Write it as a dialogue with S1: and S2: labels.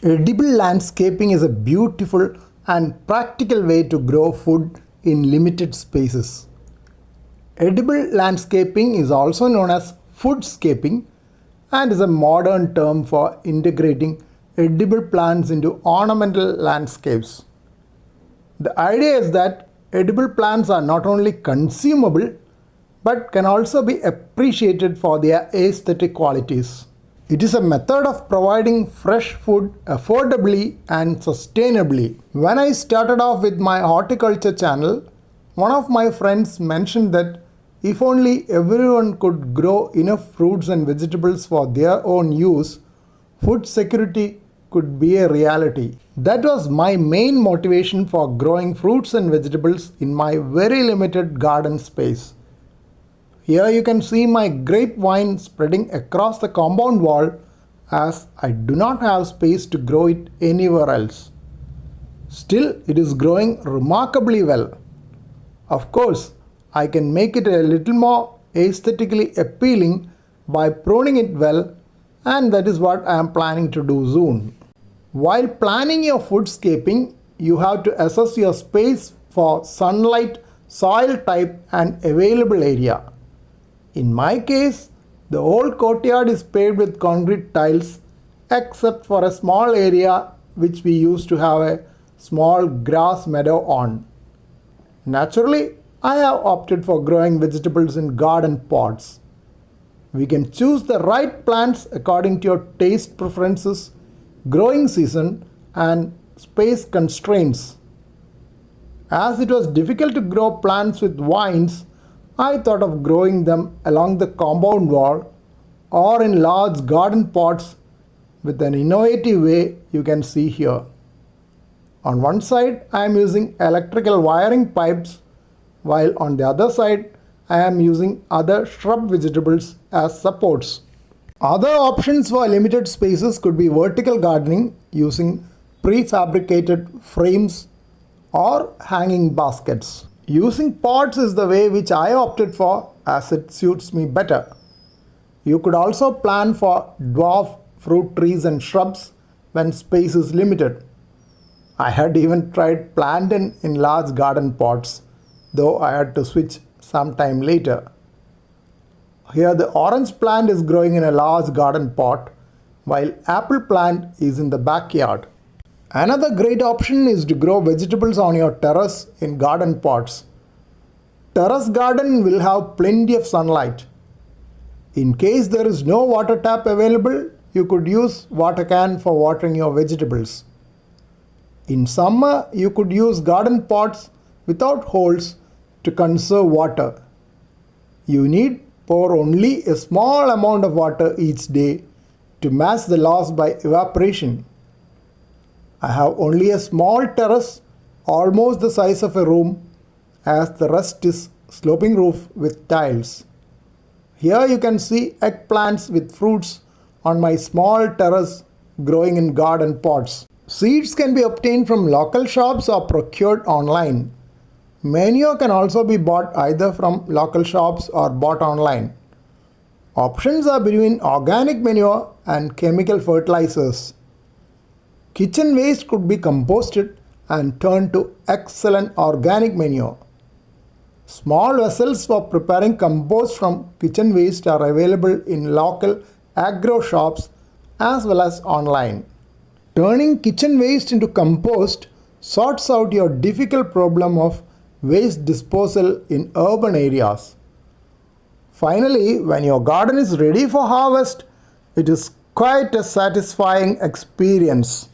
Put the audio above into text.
S1: Edible landscaping is a beautiful and practical way to grow food in limited spaces. Edible landscaping is also known as foodscaping and is a modern term for integrating edible plants into ornamental landscapes. The idea is that edible plants are not only consumable but can also be appreciated for their aesthetic qualities. It is a method of providing fresh food affordably and sustainably. When I started off with my horticulture channel, one of my friends mentioned that if only everyone could grow enough fruits and vegetables for their own use, food security could be a reality. That was my main motivation for growing fruits and vegetables in my very limited garden space. Here you can see my grapevine spreading across the compound wall as I do not have space to grow it anywhere else. Still, it is growing remarkably well. Of course, I can make it a little more aesthetically appealing by pruning it well, and that is what I am planning to do soon. While planning your foodscaping, you have to assess your space for sunlight, soil type and available area. In my case, the whole courtyard is paved with concrete tiles except for a small area which we used to have a small grass meadow on. Naturally, I have opted for growing vegetables in garden pots. We can choose the right plants according to your taste preferences, growing season and space constraints. As it was difficult to grow plants with vines, I thought of growing them along the compound wall or in large garden pots with an innovative way you can see here. On one side I am using electrical wiring pipes, while on the other side I am using other shrub vegetables as supports. Other options for limited spaces could be vertical gardening using prefabricated frames or hanging baskets. Using pots is the way which I opted for as it suits me better. You could also plan for dwarf fruit trees and shrubs when space is limited. I had even tried plantain in large garden pots, though I had to switch sometime later. Here the orange plant is growing in a large garden pot, while apple plant is in the backyard. Another great option is to grow vegetables on your terrace in garden pots. Terrace garden will have plenty of sunlight. In case there is no water tap available, you could use water can for watering your vegetables. In summer, you could use garden pots without holes to conserve water. You need pour only a small amount of water each day to match the loss by evaporation. I have only a small terrace, almost the size of a room, as the rest is sloping roof with tiles. Here you can see eggplants with fruits on my small terrace growing in garden pots. Seeds can be obtained from local shops or procured online. Manure can also be bought either from local shops or bought online. Options are between organic manure and chemical fertilizers. Kitchen waste could be composted and turned to excellent organic manure. Small vessels for preparing compost from kitchen waste are available in local agro shops as well as online. Turning kitchen waste into compost sorts out your difficult problem of waste disposal in urban areas. Finally, when your garden is ready for harvest, it is quite a satisfying experience.